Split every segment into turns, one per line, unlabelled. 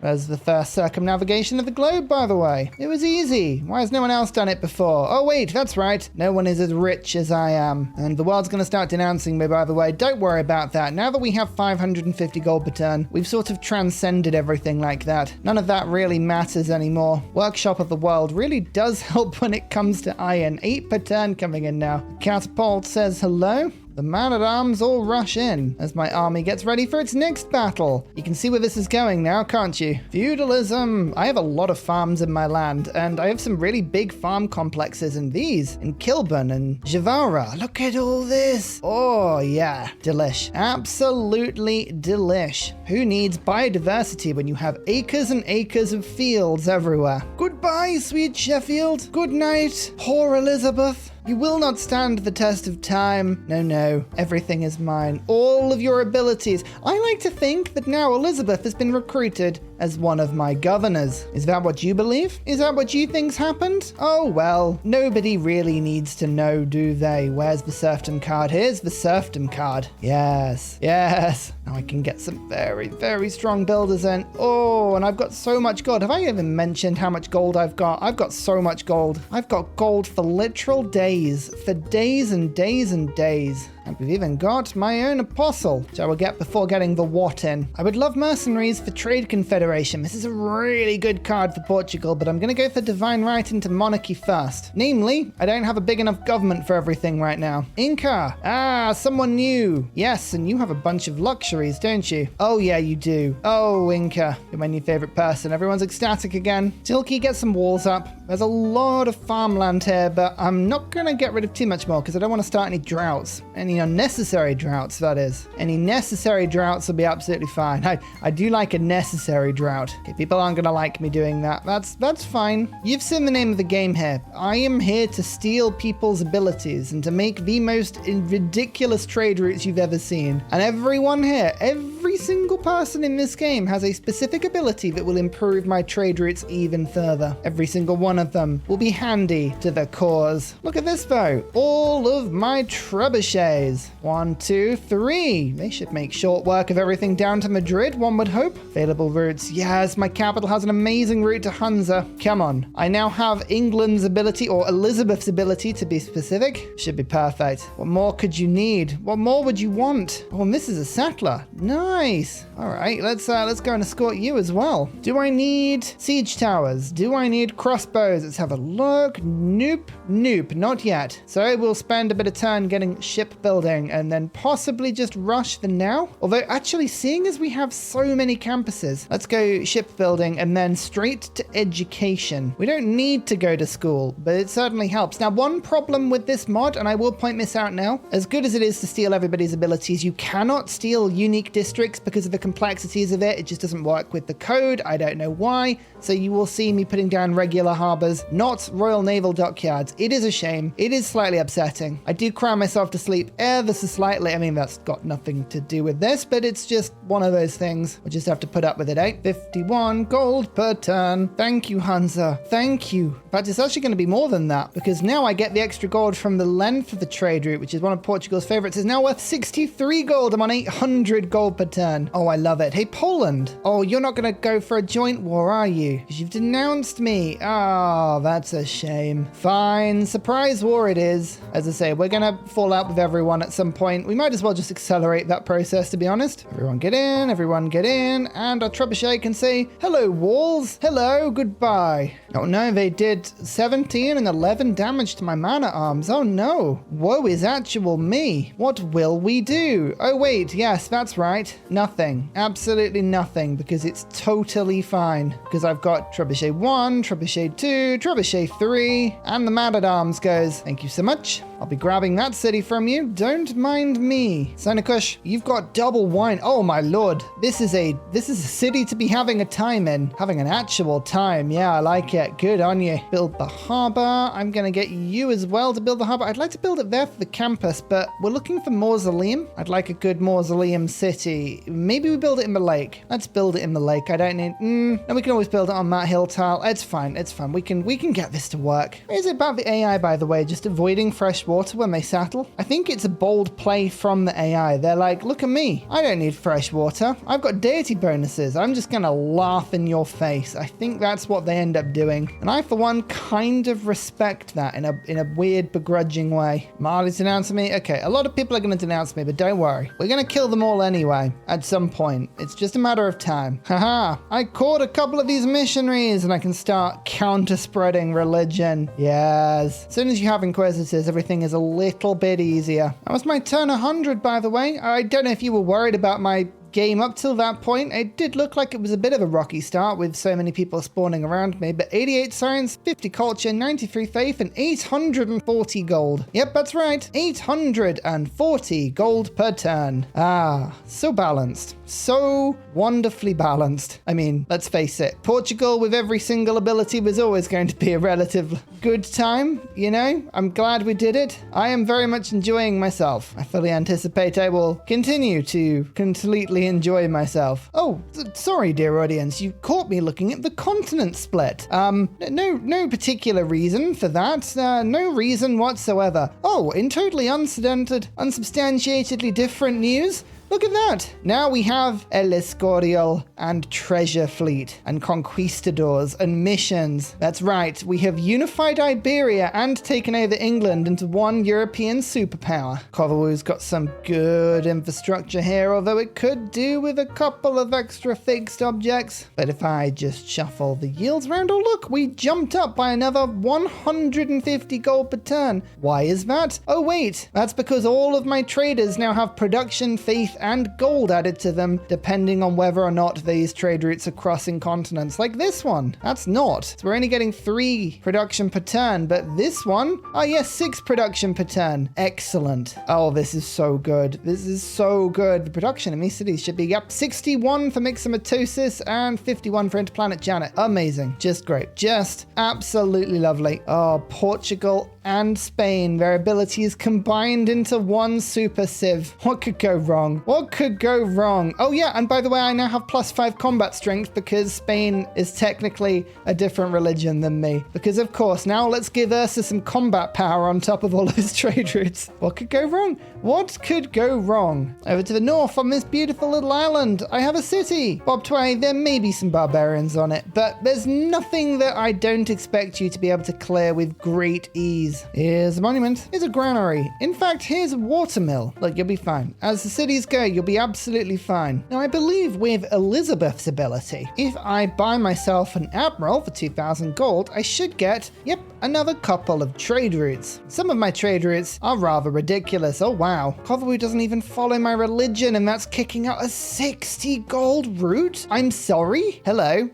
There's the first circumnavigation of the globe, by the way. It was easy. Why has no one else done it before? Oh, wait, that's right. No one is as rich as I am. And the world's going to start denouncing me, by the way. Don't worry about that. Now that we have 550 gold per turn, we've sort of transcended everything like that. None of that really matters anymore. Workshop of the World really does help when it comes to iron. 8 per turn coming in now. Catapult says hello. The man-at-arms all rush in as my army gets ready for its next battle. You can see where this is going now, can't you? Feudalism. I have a lot of farms in my land, and I have some really big farm complexes in these, in Kilburn and Javara. Look at all this. Oh, yeah. Delish. Absolutely delish. Who needs biodiversity when you have acres and acres of fields everywhere? Goodbye, sweet Sheffield. Good night, poor Elizabeth. You will not stand the test of time. No, no, everything is mine. All of your abilities. I like to think that now Elizabeth has been recruited as one of my governors. Is that what you believe? Is that what you think's happened? Oh, well, nobody really needs to know, do they? Where's the serfdom card? Here's the serfdom card. Yes, yes. Now I can get some very, very strong builders in. Oh, and I've got so much gold. Have I even mentioned how much gold I've got? I've got so much gold. I've got gold for literal days. For days and days and days. And we've even got my own apostle, which I will get before getting the what in. I would love mercenaries for Trade Confederation. This is a really good card for Portugal, but I'm going to go for divine right into monarchy first. Namely, I don't have a big enough government for everything right now. Inca. Ah, someone new. Yes, and you have a bunch of luxuries, don't you? Oh, yeah, you do. Oh, Inca. You're my new favorite person. Everyone's ecstatic again. Tilke, get some walls up. There's a lot of farmland here, but I'm not going to get rid of too much more because I don't want to start any droughts. Any unnecessary droughts, that is. Any necessary droughts will be absolutely fine. I do like a necessary drought. Okay, people aren't going to like me doing that. That's fine. You've seen the name of the game here. I am here to steal people's abilities and to make the most ridiculous trade routes you've ever seen. And everyone here, every single person in this game has a specific ability that will improve my trade routes even further. Every single one of them will be handy to the cause. Look at this though. All of my trebuchets. 1, 2, 3. They should make short work of everything down to Madrid, one would hope. Available routes. Yes, my capital has an amazing route to Hunza. Come on. I now have England's ability, or Elizabeth's ability to be specific. Should be perfect. What more could you need? What more would you want? Oh, and this is a settler. Nice. All right, let's go and escort you as well. Do I need siege towers? Do I need crossbows? Let's have a look. Nope, nope, not yet. So we'll spend a bit of time getting shipbuilding and then possibly just rush for now. Although actually, seeing as we have so many campuses, let's go shipbuilding and then straight to education. We don't need to go to school, but it certainly helps. Now, one problem with this mod, and I will point this out now, as good as it is to steal everybody's abilities, you cannot steal unique districts because of the complexities of it. It just doesn't work with the code. I don't know why. So you will see me putting down regular harbors, not Royal Naval Dockyards. It is a shame. It is slightly upsetting. I do cry myself to sleep ever so slightly. I mean, that's got nothing to do with this, but it's just one of those things. We'll just have to put up with it, eh? 51 gold per turn. Thank you, Hunza. Thank you. In fact, it's actually going to be more than that because now I get the extra gold from the length of the trade route, which is one of Portugal's favorites. It's now worth 63 gold. I'm on 800 gold per turn. Oh, I love it. Hey, Poland. Oh, you're not going to go for a joint war, are you? Because you've denounced me. Oh, that's a shame. Fine. Surprise war it is. As I say, we're going to fall out with everyone at some point. We might as well just accelerate that process, to be honest. Everyone get in, and our trebuchet can say, hello, walls. Hello, goodbye. Oh no, they did 17 and 11 damage to my man-at-arms. Oh no. Woe is actual me. What will we do? Oh wait, yes, that's right. Nothing. Absolutely nothing, because it's totally fine. Because I've got trebuchet 1, trebuchet 2, trebuchet 3, and the man-at-arms goes, thank you so much. I'll be grabbing that city from you. Don't mind me. Senakush, you've got double wine. Oh my lord. This is a city to be having a time in. Having an actual time. Yeah, I like it. it. Good on you. Build the harbor. I'm going to get you as well to build the harbor. I'd like to build it there for the campus, but we're looking for mausoleum. I'd like a good mausoleum city. Maybe we build it in the lake. Let's build it in the lake. I don't need... No, we can always build it on that hill tile. It's fine. It's fine. We can get this to work. Is it about the AI, by the way, just avoiding fresh water when they settle? I think it's a bold play from the AI. They're like, look at me. I don't need fresh water. I've got deity bonuses. I'm just going to laugh in your face. I think that's what they end up doing. And I, for one, kind of respect that in a weird, begrudging way. Marley's denouncing me. Okay, a lot of people are going to denounce me, but don't worry. We're going to kill them all anyway at some point. It's just a matter of time. Haha, I caught a couple of these missionaries and I can start counter-spreading religion. Yes. As soon as you have inquisitors, everything is a little bit easier. That was my turn 100, by the way. I don't know if you were worried about my game up till that point. It did look like it was a bit of a rocky start with so many people spawning around me, but 88 science, 50 culture, 93 faith, and 840 gold. Yep, that's right. 840 gold per turn. Ah, so balanced. So wonderfully balanced. I mean, let's face it, Portugal with every single ability was always going to be a relative good time, you know? I'm glad we did it. I am very much enjoying myself. I fully anticipate I will continue to completely enjoy myself. Oh, sorry, dear audience. You caught me looking at the continent split. No particular reason for that. No reason whatsoever. Oh, in totally unsubstantiatedly different news, look at that. Now we have El Escorial and Treasure Fleet and Conquistadors and missions. That's right. We have unified Iberia and taken over England into one European superpower. Kovalu's got some good infrastructure here, although it could do with a couple of extra fixed objects. But if I just shuffle the yields around, oh look, we jumped up by another 150 gold per turn. Why is that? Oh wait, that's because all of my traders now have production, faith, and gold added to them, depending on whether or not these trade routes are crossing continents, like this one. That's not. So we're only getting 3 production per turn, but this one, oh yes, 6 production per turn. Excellent. Oh, this is so good. This is so good. The production in these cities should be up 61 for Myxomatosis and 51 for Interplanet Janet. Amazing. Just great. Just absolutely lovely. Oh, Portugal and Spain, their abilities combined into one super civ. What could go wrong? What could go wrong? Oh yeah, and by the way, I now have +5 combat strength because Spain is technically a different religion than me. Because of course, now let's give Ursa some combat power on top of all those trade routes. What could go wrong? What could go wrong? Over to the north on this beautiful little island, I have a city. Bob Tway, there may be some barbarians on it, but there's nothing that I don't expect you to be able to clear with great ease. Here's a monument. Here's a granary. In fact, here's a watermill. Look, you'll be fine. As the cities go, you'll be absolutely fine. Now, I believe with Elizabeth's ability, if I buy myself an admiral for 2,000 gold, I should get, yep, another couple of trade routes. Some of my trade routes are rather ridiculous. Oh, wow. Kovalu doesn't even follow my religion, and that's kicking out a 60 gold route? I'm sorry? Hello?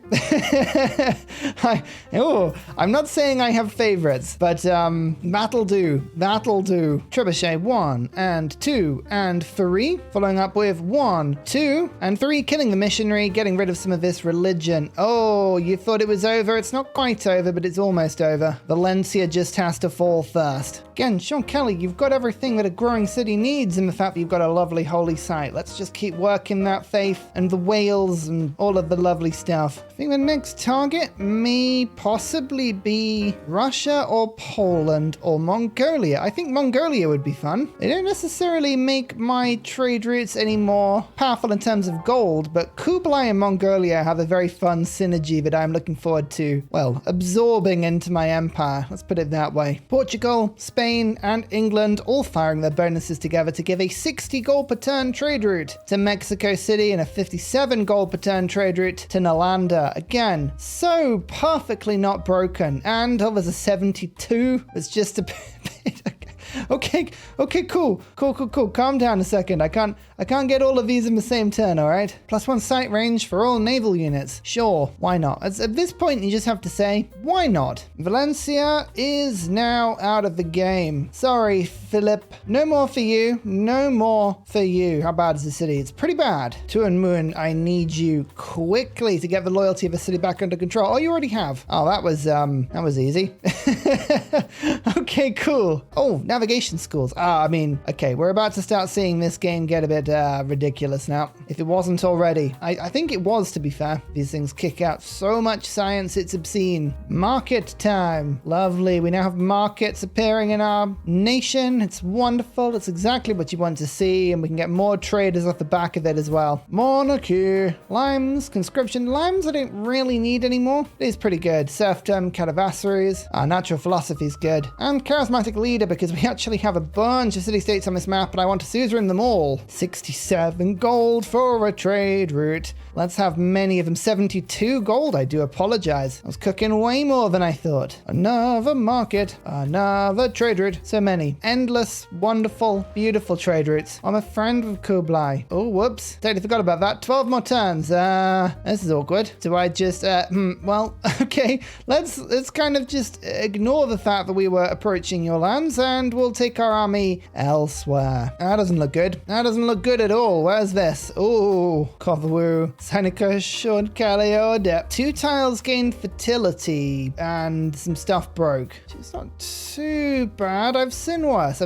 I'm not saying I have favorites, but that'll do. That'll do. Trebuchet 1 and 2 and 3. Following up with 1, 2, and 3. Killing the missionary, getting rid of some of this religion. Oh, you thought it was over? It's not quite over, but it's almost over. Valencia just has to fall first. Again, Sean Kelly, you've got everything that a growing city needs in the fact that you've got a lovely holy site. Let's just keep working that faith and the whales and all of the lovely stuff. I think the next target may possibly be Russia or Poland or Mongolia. I think Mongolia would be fun. They don't necessarily make my trade routes any more powerful in terms of gold, but Kublai and Mongolia have a very fun synergy that I'm looking forward to, well, absorbing into my empire. Let's put it that way. Portugal, Spain, and England all firing their bonuses together to give a 60 gold per turn trade route to Mexico City and a 57 gold per turn trade route to Nalanda. Again, so perfectly not broken. And there's a 72. It's just a bit... Okay, cool. Calm down a second. I can't get all of these in the same turn, all right? +1 sight range for all naval units. Sure, why not? At this point, you just have to say, why not? Valencia is now out of the game. Sorry, Philip. No more for you. No more for you. How bad is the city? It's pretty bad. Tuan Moon, I need you quickly to get the loyalty of the city back under control. Oh, you already have. Oh, that was easy. Okay, cool. Oh, navigation schools. Okay, we're about to start seeing this game get a bit ridiculous now. If it wasn't already. I think it was, to be fair. These things kick out so much science, it's obscene. Market time. Lovely. We now have markets appearing in our nation. It's wonderful. It's exactly what you want to see, and we can get more traders off the back of it as well. Monarchy. Limes. Conscription. Limes I don't really need anymore. It is pretty good. Serfdom. Catavassaries. Natural philosophy is good. And charismatic leader, because we actually have a bunch of city-states on this map, and I want to suzerain them all. 67 gold for a trade route. Let's have many of them. 72 gold. I do apologize. I was cooking way more than I thought. Another market. Another trade route. So many. Endless, wonderful, beautiful trade routes. I'm a friend with Kublai. Oh, whoops. Totally forgot about that. 12 more turns. This is awkward. Do I just, well, okay. Let's kind of just ignore the fact that we were approaching your lands, and we'll take our army elsewhere. That doesn't look good. That doesn't look good at all. Where's this? Oh, Kothawoo, Seneca, Short, Calio, Adept. 2 tiles gained fertility, and some stuff broke. It's not too bad. I've seen worse.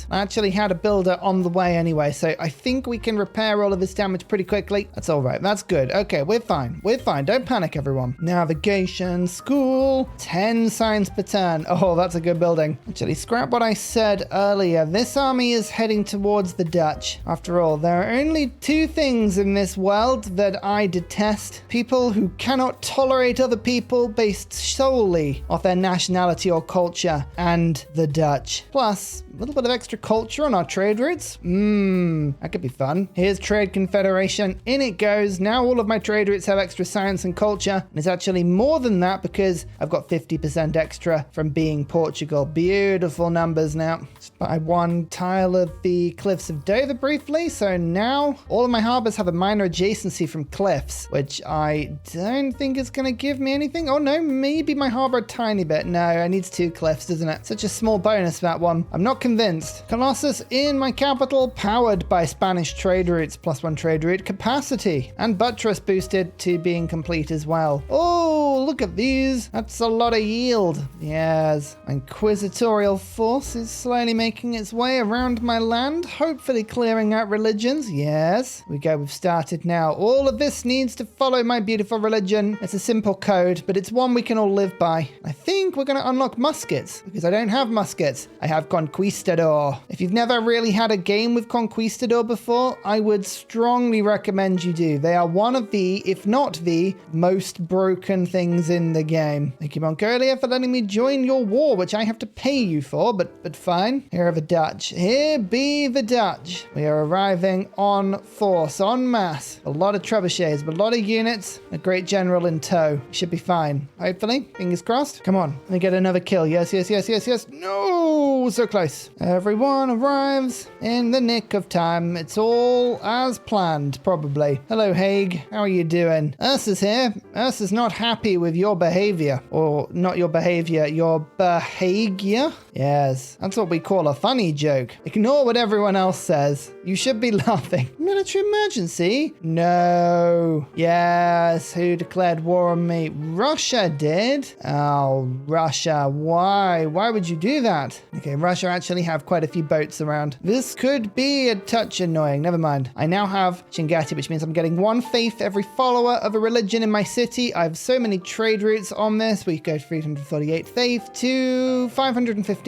I actually had a builder on the way anyway, so I think we can repair all of this damage pretty quickly. That's all right. That's good. Okay, we're fine. Don't panic, everyone. Navigation, school, 10 signs per turn. Oh, that's a good building. Actually, scrap what I said earlier. This army is heading towards the Dutch. After all, there are only 2 things in this world that I detest. People who cannot tolerate other people based solely off their nationality or culture, and the Dutch. Plus, a little bit of extra culture on our trade routes. That could be fun. Here's Trade Confederation. In it goes. Now all of my trade routes have extra science and culture. And it's actually more than that because I've got 50% extra from being Portugal. Beautiful numbers now. Just buy 1 tile of the Cliffs of Dover briefly. So now all of my harbors have a minor adjacency from cliffs, which I don't think is going to give me anything. Oh no, maybe my harbor a tiny bit. No, it needs 2 cliffs, doesn't it? Such a small bonus, that one. I'm not convinced. Colossus in my capital, powered by Spanish trade routes, +1 trade route capacity, and buttress boosted to being complete as well. Oh, look at these. That's a lot of yield. Yes. My inquisitorial force is slowly making its way around my land, hopefully clearing out religions. Yes. We've started now. All of this needs to follow my beautiful religion. It's a simple code, but it's one we can all live by. I think we're going to unlock muskets, because I don't have muskets. I have Conquistador. If you've never really had a game with Conquistador before, I would strongly recommend you do. They are one of the, if not the, most broken things in the game. Thank you, Mongolia, for letting me join your war, which I have to pay you for, but fine. Here are the Dutch. Here be the Dutch. We are arriving on force, en masse. A lot of trebuchets, but a lot of units. A great general in tow. Should be fine. Hopefully. Fingers crossed. Come on. Let me get another kill. Yes. No! So close. Everyone arrives in the nick of time. It's all as planned, probably. Hello, Hague. How are you doing? Ursa's here. Ursa's not happy with your behavior. Or not your behavior, your behavior. Yes, that's what we call a funny joke. Ignore what everyone else says. You should be laughing. Military emergency? No. Yes, who declared war on me? Russia did? Oh, Russia. Why? Why would you do that? Okay, Russia actually have quite a few boats around. This could be a touch annoying. Never mind. I now have Chingati, which means I'm getting 1 faith every follower of a religion in my city. I have so many trade routes on this. We go 348 faith to 550.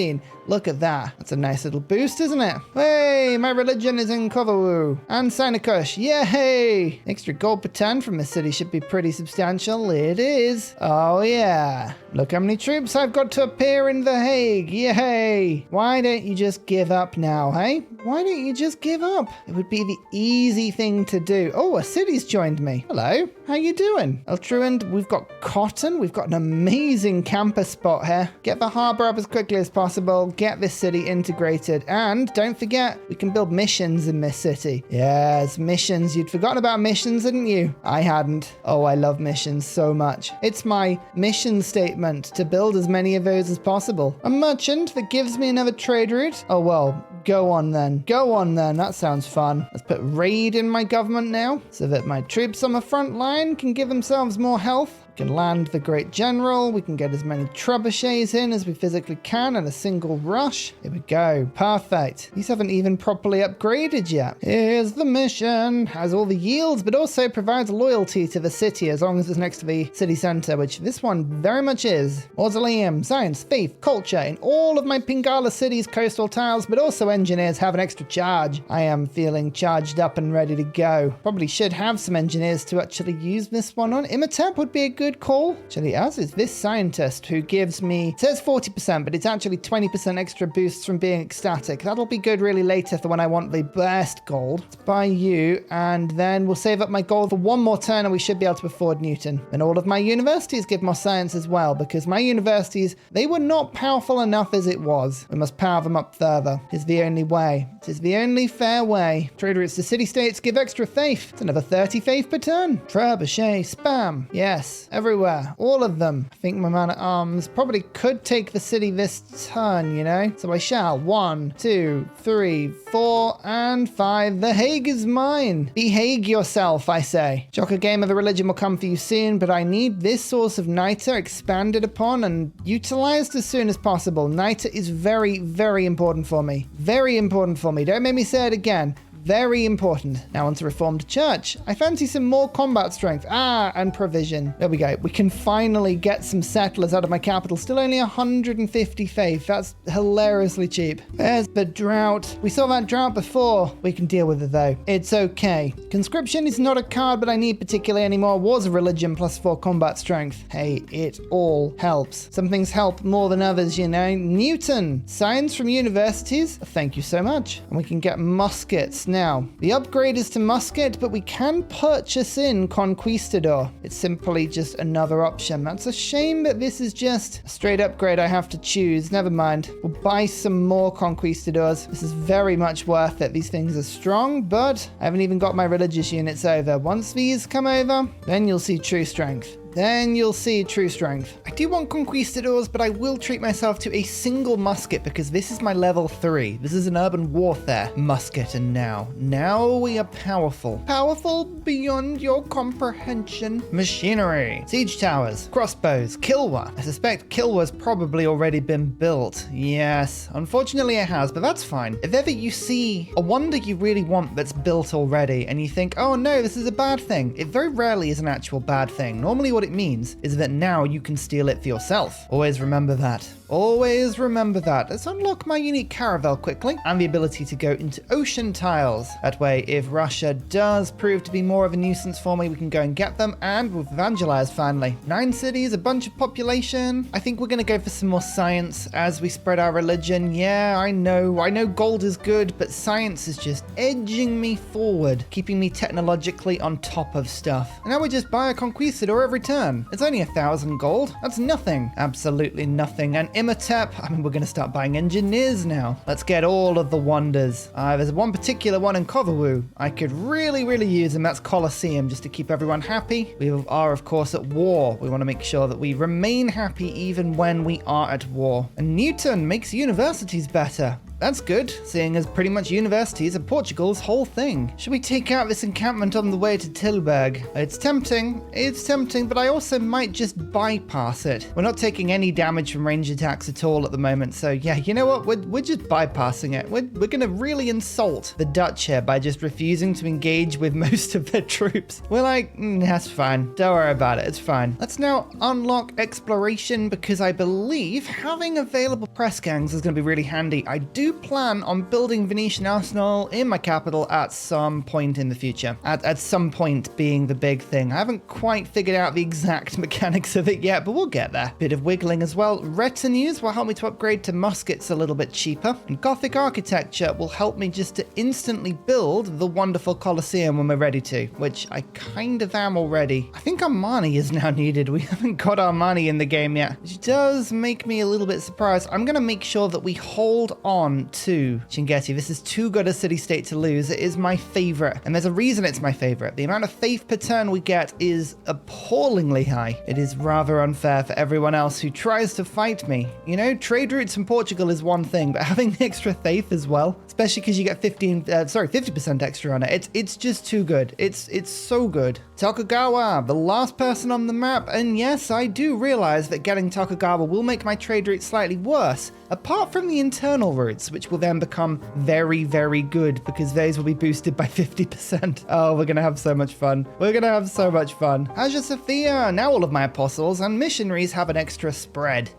Look at that. That's a nice little boost, isn't it? Hey, my religion is in Kovawu. And Sinakush. Yay! Extra gold per turn from the city should be pretty substantial. It is. Oh, yeah. Look how many troops I've got to appear in The Hague. Yay! Why don't you just give up now, hey? Why don't you just give up? It would be the easy thing to do. Oh, a city's joined me. Hello, how you doing? Eltruand, we've got cotton. We've got an amazing campus spot here. Get the harbor up as quickly as possible. Get this city integrated. And don't forget, we can build missions in this city. Yes, missions. You'd forgotten about missions, hadn't you? I hadn't. Oh, I love missions so much. It's my mission statement to build as many of those as possible. A merchant that gives me another trade route? Oh, well, go on then. Go on then. That sounds fun. Let's put raid in my government now so that my troops on the front line can give themselves more health. We can land the Great General. We can get as many trebuchets in as we physically can in a single rush. Here we go. Perfect. These haven't even properly upgraded yet. Here's the mission. Has all the yields, but also provides loyalty to the city as long as it's next to the city center, which this one very much is. Mausoleum, science, faith, culture. In all of my Pingala city's coastal tiles, but also engineers have an extra charge. I am feeling charged up and ready to go. Probably should have some engineers to actually use this one on. Imhotep would be a good call. Actually, as is this scientist who gives me, it says 40%, but it's actually 20% extra boosts from being ecstatic. That'll be good really later for when I want the best gold. Let's buy you, and then we'll save up my gold for one more turn, and we should be able to afford Newton. And all of my universities give more science as well, because my universities, they were not powerful enough as it was. We must power them up further. It's the only way. It is the only fair way. Trade routes to city-states give extra faith. It's another 30 faith per turn. Trebuchet, spam. Yes. Everywhere. All of them. I think my man-at-arms probably could take the city this turn, you know? So I shall. 1, 2, 3, 4, and 5. The Hague is mine. Behage yourself, I say. Jocker game of the religion will come for you soon, but I need this source of niter expanded upon and utilized as soon as possible. Niter is very, very important for me. Very important for me. Don't make me say it again. Very important. Now onto Reformed Church. I fancy some more combat strength. And provision. There we go. We can finally get some settlers out of my capital. Still only 150 faith. That's hilariously cheap. There's the drought. We saw that drought before. We can deal with it though. It's okay. Conscription is not a card, but I need particularly anymore. Wars of religion plus 4 combat strength. Hey, it all helps. Some things help more than others, you know. Newton. Science from universities. Thank you so much. And we can get muskets. Now, the upgrade is to musket, but we can purchase in Conquistador. It's simply just another option. That's a shame that this is just a straight upgrade I have to choose. Never mind. We'll buy some more Conquistadors. This is very much worth it. These things are strong, but I haven't even got my religious units over. Once these come over, then you'll see true strength. Then you'll see true strength. I do want conquistadors, but I will treat myself to a single musket because this is my level 3. This is an urban warfare musket, and now we are powerful. Powerful beyond your comprehension. Machinery, siege towers, crossbows, Kilwa. I suspect Kilwa's probably already been built. Yes, unfortunately it has, but that's fine. If ever you see a wonder you really want that's built already and you think, oh no, this is a bad thing, it very rarely is an actual bad thing. Normally what it means is that now you can steal it for yourself. Always remember that. Always remember that. Let's unlock my unique caravel quickly and the ability to go into ocean tiles. That way, if Russia does prove to be more of a nuisance for me, we can go and get them, and we've evangelized finally. 9 cities, a bunch of population. I think we're going to go for some more science as we spread our religion. Yeah, I know gold is good, but science is just edging me forward, keeping me technologically on top of stuff. And now we just buy a conquistador every turn. It's only 1,000 gold. That's nothing. Absolutely nothing. And Imhotep, I mean, we're going to start buying engineers now. Let's get all of the wonders. There's one particular one in Kovawu. I could really use, and that's Colosseum, just to keep everyone happy. We are, of course, at war. We want to make sure that we remain happy even when we are at war. And Newton makes universities better. That's good, seeing as pretty much universities are Portugal's whole thing. Should we take out this encampment on the way to Tilburg? It's tempting, but I also might just bypass it. We're not taking any damage from range attacks at all at the moment, so yeah, you know what? We're just bypassing it. We're gonna really insult the Dutch here by just refusing to engage with most of their troops. We're like, that's fine. Don't worry about it, it's fine. Let's now unlock exploration, because I believe having available press gangs is gonna be really handy. I do plan on building Venetian Arsenal in my capital at some point in the future. At some point being the big thing. I haven't quite figured out the exact mechanics of it yet, but we'll get there. Bit of wiggling as well. Retinues will help me to upgrade to muskets a little bit cheaper. And Gothic architecture will help me just to instantly build the wonderful Colosseum when we're ready to, which I kind of am already. I think Armani is now needed. We haven't got Armani in the game yet, which does make me a little bit surprised. I'm going to make sure that we hold on to Chinguetti. This is too good a city-state to lose. It is my favorite, and there's a reason it's my favorite. The amount of faith per turn we get is appallingly high. It is rather unfair for everyone else who tries to fight me. You know, trade routes in Portugal is one thing, but having the extra faith as well, especially because you get 50% extra on it. It's just too good. It's so good. Tokugawa, the last person on the map, and yes, I do realize that getting Tokugawa will make my trade route slightly worse, apart from the internal routes, which will then become very, very good because those will be boosted by 50%. Oh, we're gonna have so much fun. We're gonna have so much fun. Hagia Sophia, now all of my apostles and missionaries have an extra spread.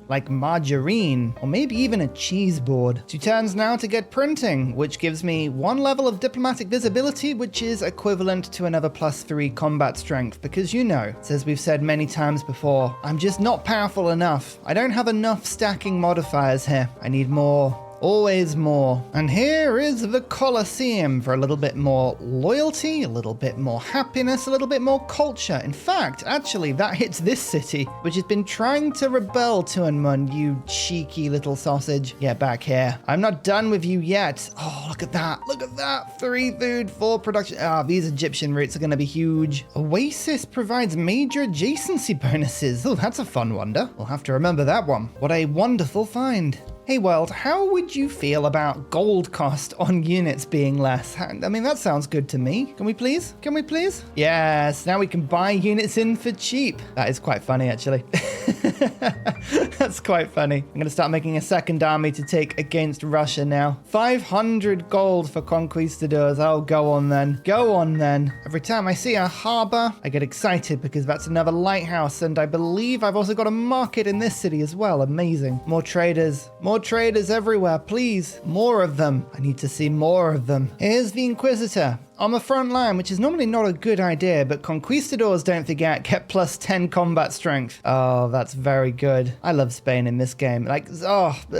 Like margarine, or maybe even a cheese board. 2 turns now to get printing, which gives me 1 level of diplomatic visibility, which is equivalent to another +3 combat strength, because you know, as we've said many times before, I'm just not powerful enough. I don't have enough stacking modifiers here. I need more. Always more. And here is the Colosseum for a little bit more loyalty, a little bit more happiness, a little bit more culture. In fact, actually, that hits this city, which has been trying to rebel to Tuanmun, you cheeky little sausage. Get back here. I'm not done with you yet. Oh, look at that. Look at that. 3 food, 4 production. These Egyptian routes are going to be huge. Oasis provides major adjacency bonuses. Oh, that's a fun wonder. We'll have to remember that one. What a wonderful find. Hey world, how would you feel about gold cost on units being less? I mean, that sounds good to me. Can we please? Can we please? Yes, now we can buy units in for cheap. That is quite funny, actually. That's quite funny. I'm going to start making a second army to take against Russia now. 500 gold for conquistadors. Oh, go on then. Go on then. Every time I see a harbor, I get excited because that's another lighthouse. And I believe I've also got a market in this city as well. Amazing. More traders. More traders everywhere, please. More of them. I need to see more of them. Here's the Inquisitor. On the front line, which is normally not a good idea, but conquistadors, don't forget, get +10 combat strength. Oh, that's very good. I love Spain in this game. Like,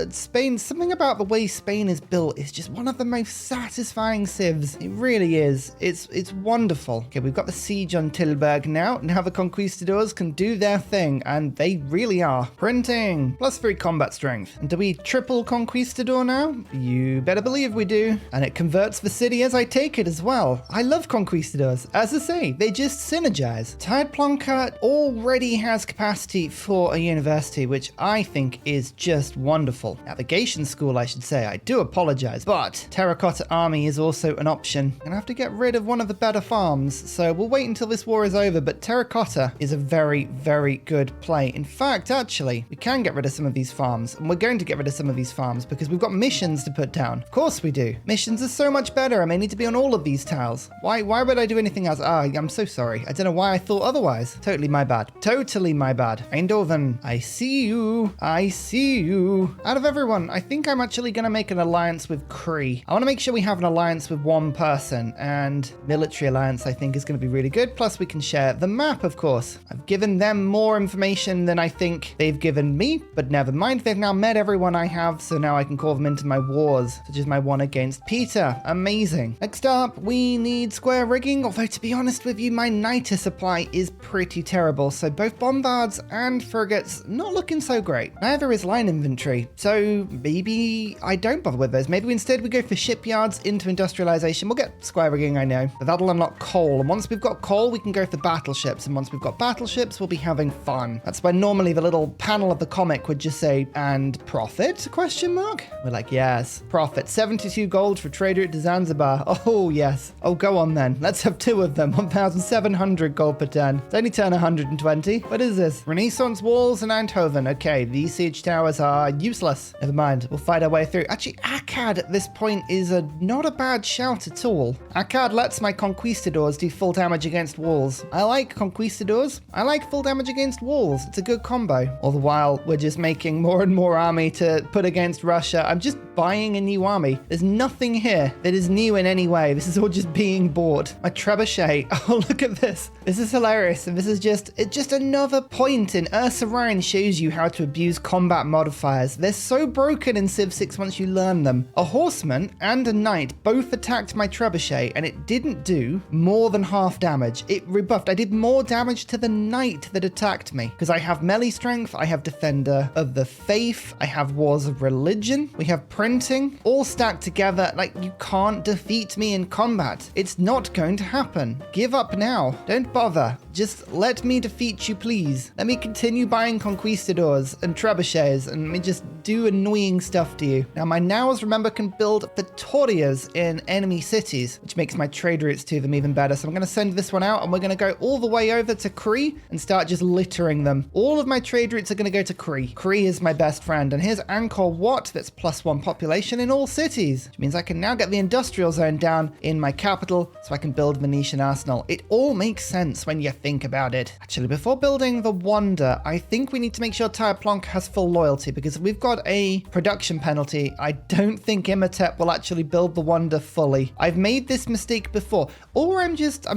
Spain, something about the way Spain is built is just one of the most satisfying civs. It really is. It's wonderful. Okay, we've got the siege on Tilburg now. Now the conquistadors can do their thing, and they really are. Printing, +3 combat strength. And do we triple conquistador now? You better believe we do. And it converts the city as I take it as well. I love conquistadors. As I say, they just synergize. Tide Plonker already has capacity for a university, which I think is just wonderful. Navigation school, I should say. I do apologize, but Terracotta Army is also an option. And I have to get rid of one of the better farms, so we'll wait until this war is over, but Terracotta is a very, very good play. In fact, actually, we can get rid of some of these farms, and we're going to get rid of some of these farms because we've got missions to put down. Of course we do. Missions are so much better, and they need to be on all of these towns. Why would I do anything else? I'm so sorry. I don't know why I thought otherwise. Totally my bad. Totally my bad. Eindhoven, I see you. I see you. Out of everyone, I think I'm actually going to make an alliance with Cree. I want to make sure we have an alliance with one person, and military alliance I think is going to be really good. Plus we can share the map, of course. I've given them more information than I think they've given me, but never mind. They've now met everyone I have, so now I can call them into my wars, such as my one against Peter. Amazing. Next up, we need square rigging, although to be honest with you, my niter supply is pretty terrible, so both bombards and frigates not looking so great. Neither is line infantry, so maybe I don't bother with those. Maybe instead we go for shipyards into industrialization. We'll get square rigging, I know, but that'll unlock coal, and once we've got coal, we can go for battleships, and once we've got battleships, we'll be having fun. That's why normally the little panel of the comic would just say, and profit, question mark? We're like, yes, profit. 72 gold for trader to Zanzibar. Oh, yes. Oh, go on then. Let's have 2 of them. 1,700 gold per turn. It's only turn 120. What is this? Renaissance walls and Eindhoven. Okay, these siege towers are useless. Never mind. We'll fight our way through. Actually, Akkad at this point is not a bad shout at all. Akkad lets my conquistadors do full damage against walls. I like conquistadors. I like full damage against walls. It's a good combo. All the while, we're just making more and more army to put against Russia. I'm just buying a new army. There's nothing here that is new in any way. This is all just being bought. My trebuchet. Oh, look at this. This is hilarious. And this is just another point in Ursa Ryan shows you how to abuse combat modifiers. They're so broken in Civ 6 once you learn them. A horseman and a knight both attacked my trebuchet and it didn't do more than half damage. It rebuffed. I did more damage to the knight that attacked me because I have melee strength, I have defender of the faith, I have wars of religion, we have printing, all stacked together. Like, you can't defeat me in combat. It's not going to happen. Give up now. Don't bother. Just let me defeat you, please. Let me continue buying conquistadors and trebuchets and let me just do annoying stuff to you. Now, my nows, remember, can build Victorias in enemy cities, which makes my trade routes to them even better. So I'm going to send this one out and we're going to go all the way over to Cree and start just littering them. All of my trade routes are going to go to Cree. Cree is my best friend. And here's Angkor Wat, that's +1 population in all cities, which means I can now get the industrial zone down in my capital so I can build Venetian Arsenal. It all makes sense when you think about it. Actually, before building the Wonder, I think we need to make sure Tyre Plonk has full loyalty because if we've got a production penalty, I don't think Imhotep will actually build the Wonder fully. I've made this mistake before, or I'm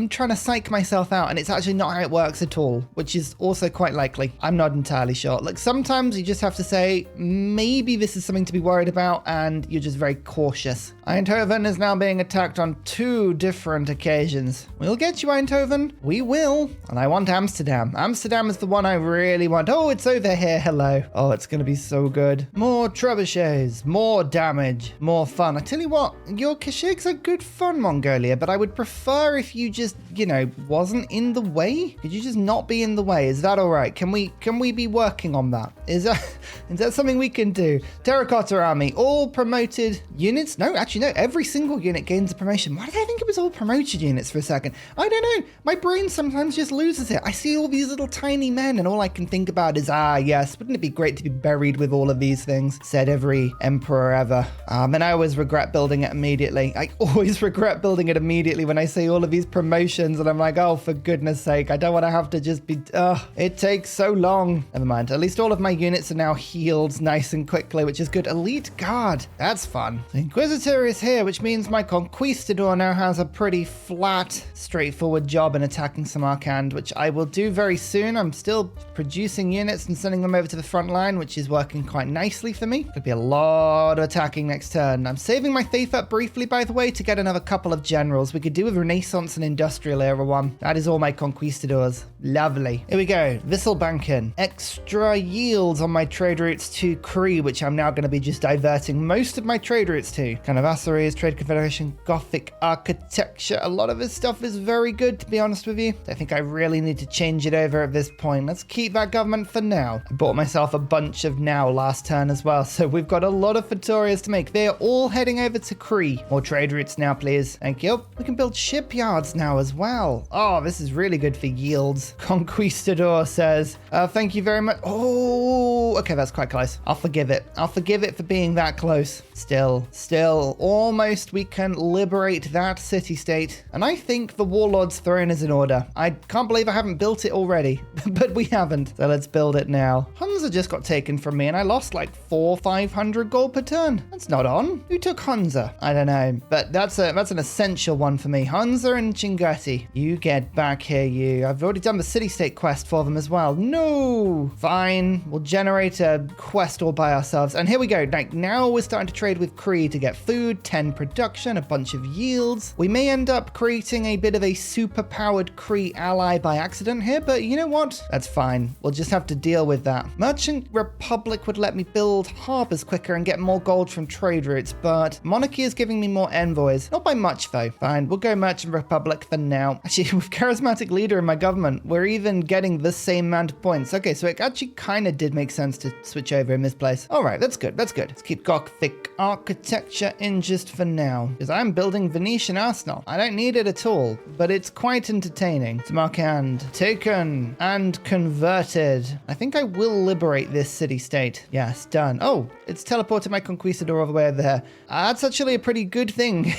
trying to psych myself out and it's actually not how it works at all, which is also quite likely. I'm not entirely sure. Like, sometimes you just have to say, maybe this is something to be worried about and you're just very cautious. Eindhoven is now being attacked on 2 different occasions. We'll get you, Eindhoven. We will. And I want Amsterdam. Amsterdam is the one I really want. Oh, it's over here. Hello. Oh, it's going to be so good. More trebuchets, more damage, more fun. I tell you what, your Kashyyyks are good fun, Mongolia, but I would prefer if you just, wasn't in the way. Could you just not be in the way? Is that all right? Can we be working on that? Is that something we can do? Terracotta Army, all promoted units? No, actually, no. Every single unit gains a promotion. Why did I think it was all promoted units for a second? I don't know. My brain sometimes just loses it. I see all these little tiny men and all I can think about is, yes, wouldn't it be great to be buried with all of these things? Said every emperor ever. And I always regret building it immediately. I always regret building it immediately when I see all of these promotions and I'm like, oh, for goodness sake, I don't want to have to just be, it takes so long. Never mind. At least all of my units are now healed nice and quickly, which is good. Elite Guard. That's fun. The Inquisitor is here, which means my Conquistador now has a pretty flat, straightforward job in attacking Samarkand, which I will do very soon. I'm still producing units and sending them over to the front line, which is working quite nicely for me. Could be a lot of attacking next turn. I'm saving my faith up briefly, by the way, to get another couple of generals. We could do with Renaissance and Industrial Era one. That is all my Conquistadors. Lovely. Here we go. Visselbanken. Extra yields on my trade routes to Cree, which I'm now going to be just diverting most of my trade routes to. Kind of Assyria's Trade Confederation, Gothic architecture. A lot of this stuff is very good, to be honest with you. I think I really need to change it over at this point. Let's keep that government for now. I bought myself a bunch of now last turn as well, so we've got a lot of Victorias to make. They're all heading over to Cree. More trade routes now, please. Thank you. We can build shipyards now as well. Oh, this is really good for yields. Conquistador says, thank you very much. Oh, okay, that's quite close. I'll forgive it. I'll forgive it for being that close. Still, almost we can liberate that city-state. And I think the Warlord's Throne is in order. I can't believe I haven't built it already, but we haven't. So let's build it now. Hunza just got taken from me and I lost like 400-500 gold per turn. That's not on. Who took Hunza? I don't know, but that's an essential one for me. Hunza and Chingati. You get back here, you. I've already done the city-state quest for them as well. No! Fine. We'll generate a quest all by ourselves. And here we go. Like, now we're starting to trade with Cree to get food, 10 production, a bunch of yields. We may end up creating a bit of a super-powered Cree ally by accident here, but you know what? That's fine. We'll just have to deal with that. Merchant Republic would let me build harbors quicker and get more gold from trade routes, but Monarchy is giving me more envoys. Not by much, though. Fine, we'll go Merchant Republic for now. Actually, with Charismatic Leader in my government, we're even getting the same amount of points. Okay, so it actually kind of did make sense to switch over in this place. All right, that's good. That's good. Let's keep Gothic architecture in just for now, because I'm building Venetian Arsenal. I don't need it at all, but it's quite entertaining. Samarkand, taken and converted. I think I will liberate this city-state. Yes, done. Oh, it's teleported my conquistador all the way over there. That's actually a pretty good thing.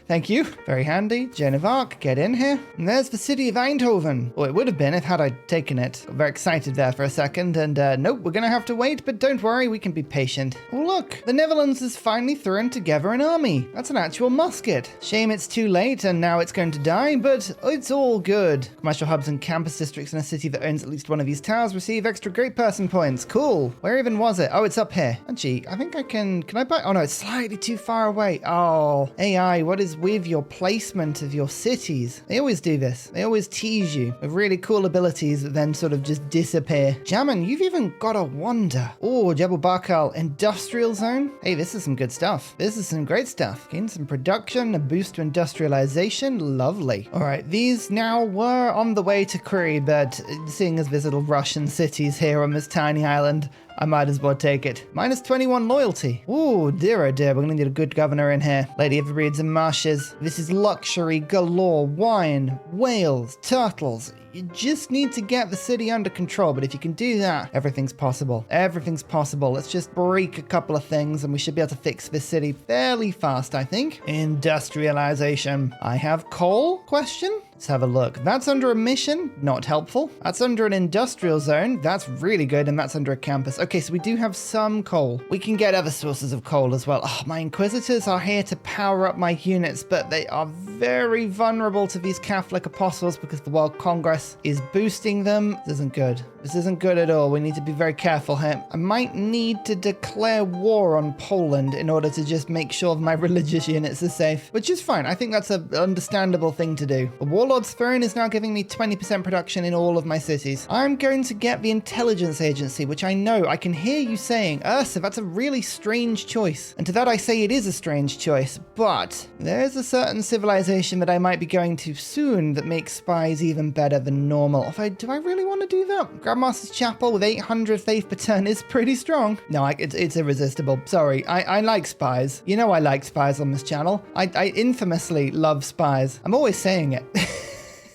Thank you. Very handy. Joan of Arc, get in here. And there's the city of Eindhoven. Well, it would have been if had I taken it. Got very excited there for a second, and nope, we're gonna have to wait, but don't worry, we can be patient. Oh, look, the Netherlands has finally thrown together an army. That's an actual musket. Shame it's too late and now it's going to die, but it's all good. Commercial hubs and campus districts in a city that owns at least one of these towers receive extra great person points. Cool. Where even was it? Oh, it's up here. Actually, I think I can I buy? Oh no, it's slightly too far away. Oh, AI, what is with your placement of your cities? They always do this. They always tease you with really cool abilities that then sort of just disappear. Jamin, you've even got a wonder. Oh, Jebel Barkal, industrial zone. Hey, this is some good stuff. This is some great stuff. Gain some production, a boost to industrialization. Lovely. All right, these now were on the way to Korea, but seeing as there's little Russian cities here on this tiny island, I might as well take it. Minus 21 loyalty. Ooh, dear oh dear, we're gonna need a good governor in here. Lady of the Reeds and Marshes. This is luxury galore. Wine, whales, turtles. You just need to get the city under control, but if you can do that, everything's possible. Everything's possible. Let's just break a couple of things and we should be able to fix this city fairly fast, I think. Industrialization. I have coal? Question? Let's have a look. That's under a mission, not helpful. That's under an industrial zone, that's really good, and that's under a campus. Okay, so we do have some coal. We can get other sources of coal as well. Oh, my Inquisitors are here to power up my units, but they are very vulnerable to these Catholic apostles because the World Congress is boosting them. This isn't good. This isn't good at all. We need to be very careful here. I might need to declare war on Poland in order to just make sure my religious units are safe, which is fine. I think that's an understandable thing to do. The Warlord's Throne is now giving me 20% production in all of my cities. I'm going to get the Intelligence Agency, which I know I can hear you saying, Ursa, that's a really strange choice. And to that I say it is a strange choice, but there's a certain civilization that I might be going to soon that makes spies even better than normal. Do I really want to do that? Grandmaster's Chapel with 800 faith per turn is pretty strong. No, it's irresistible. Sorry, I like spies. You know I like spies on this channel. I infamously love spies. I'm always saying it.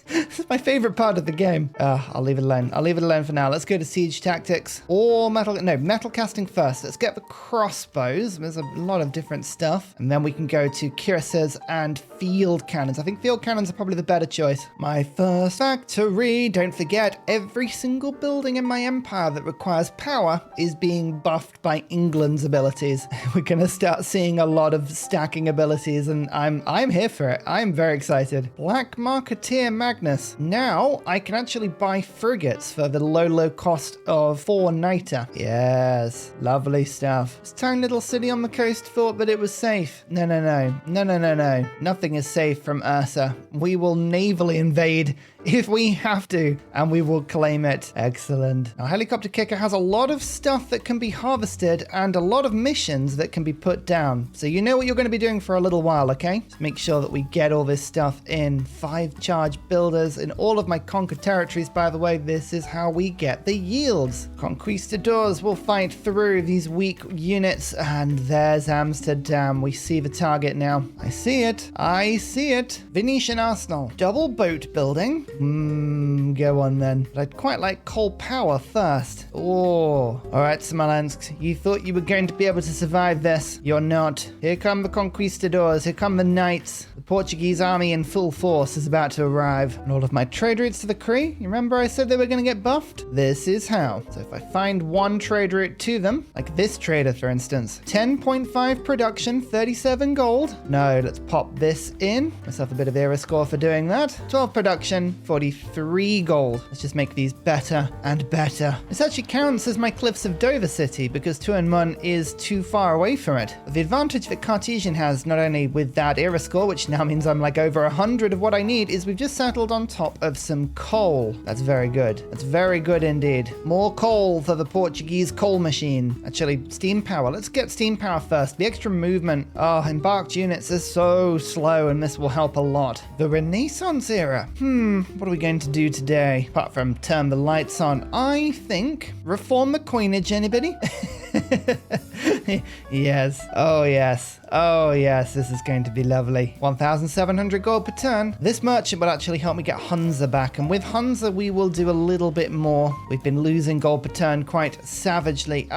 This is my favorite part of the game. I'll leave it alone. I'll leave it alone for now. Let's go to siege tactics or metal casting first. Let's get the crossbows. There's a lot of different stuff. And then we can go to cuirasses and field cannons. I think field cannons are probably the better choice. My first factory. Don't forget, every single building in my empire that requires power is being buffed by England's abilities. We're going to start seeing a lot of stacking abilities, and I'm here for it. I'm very excited. Black Marketeer Magnus. Now I can actually buy frigates for the low cost of 4 niter. Yes, lovely stuff. This tiny little city on the coast thought that it was safe. No. Nothing is safe from Ursa. We will navally invade if we have to, and we will claim it. Excellent. Now, Helicopter Kicker has a lot of stuff that can be harvested and a lot of missions that can be put down. So you know what you're going to be doing for a little while, okay? Just make sure that we get all this stuff in. 5 charge builders in all of my conquered territories, by the way. This is how we get the yields. Conquistadors will fight through these weak units, and there's Amsterdam. We see the target now. I see it. I see it. Venetian Arsenal. Double boat building. Go on then. But I'd quite like coal power first. Oh. All right, Smolensk. You thought you were going to be able to survive this. You're not. Here come the conquistadors. Here come the knights. The Portuguese army in full force is about to arrive. And all of my trade routes to the Cree. You remember I said they were going to get buffed? This is how. So if I find one trade route to them, like this trader, for instance, 10.5 production, 37 gold. No, let's pop this in. Myself a bit of era score for doing that. 12 production, 43 gold. Let's just make these better and better. This actually counts as my Cliffs of Dover city because Tuanmun is too far away from it. The advantage that Cartesian has, not only with that era score, which now means I'm like over 100 of what I need, is we've just settled build on top of some coal. That's very good. That's very good indeed. More coal for the Portuguese coal machine. Actually, steam power. Let's get steam power first. The extra movement. Oh, embarked units are so slow, and this will help a lot. The Renaissance era. What are we going to do today? Apart from turn the lights on, I think reform the coinage. Anybody? Yes. Oh, yes. Oh, yes. This is going to be lovely. 1,700 gold per turn. This merchant will actually help me get Hunza back. And with Hunza, we will do a little bit more. We've been losing gold per turn quite savagely.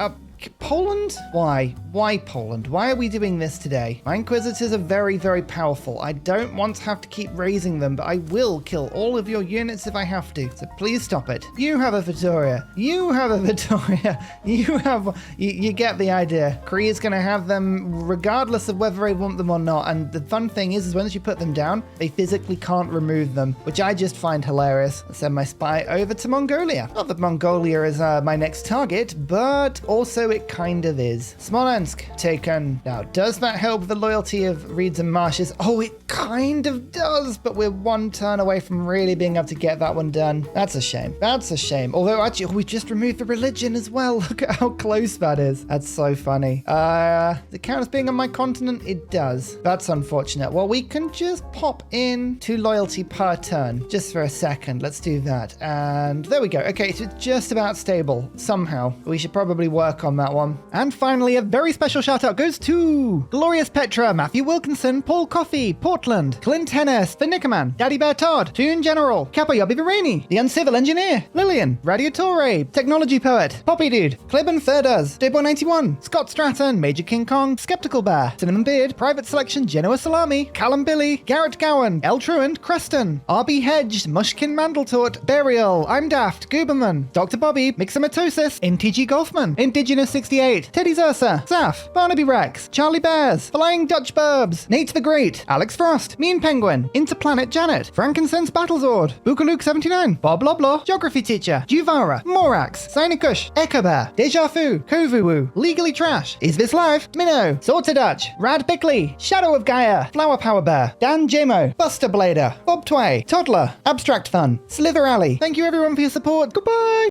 Poland? Why? Why Poland? Why are we doing this today? My Inquisitors are very, very powerful. I don't want to have to keep raising them, but I will kill all of your units if I have to. So please stop it. You have a Vittoria. You have a Vittoria. You get the idea. Korea's going to have them regardless of whether I want them or not. And the fun thing is once you put them down, they physically can't remove them, which I just find hilarious. I'll send my spy over to Mongolia. Not that Mongolia is my next target, but also it kind of is. Smolensk taken. Now, does that help the loyalty of Reeds and Marshes? Oh, it kind of does, but we're one turn away from really being able to get that one done. That's a shame. That's a shame. Although, actually, we just removed the religion as well. Look at how close that is. That's so funny. Does it count as being on my continent? It does. That's unfortunate. Well, we can just pop in 2 loyalty per turn. Just for a second. Let's do that. And there we go. Okay, so it's just about stable. Somehow. We should probably work on that one. And finally, a very special shout out goes to Glorious Petra, Matthew Wilkinson, Paul Coffey, Portland, Clint Hennis, The Nickerman, Daddy Bear Todd, Toon General, Capo Yobby Virani, The Uncivil Engineer, Lillian, Radiatore, Technology Poet, Poppy Dude, Clibben Ferders, Dayboy91, Scott Stratton, Major King Kong, Skeptical Bear, Cinnamon Beard, Private Selection, Genoa Salami, Callum Billy, Garrett Gowan, El Truant, Creston, RB Hedged, Mushkin Mandletort, Burial, I'm Daft, Gooberman, Dr. Bobby, Mixomatosis, NTG Golfman, Indigenous 68, Teddy Zursa, Zaf, Barnaby Rex, Charlie Bears, Flying Dutch Burbs, Nate the Great, Alex Frost, Mean Penguin, Interplanet Janet, Frankincense Battlezord, Bookaluk 79, Bob Loblaw, Geography Teacher, Juvara, Morax, Sinikush, Echo Bear, Deja Fu, Kovuwu, Legally Trash, Is This Live, Minnow, Sorted Dutch, Rad Bickley, Shadow of Gaia, Flower Power Bear, Dan Jamo, Buster Blader, Bob Tway, Toddler, Abstract Fun, Slither Alley. Thank you everyone for your support. Goodbye!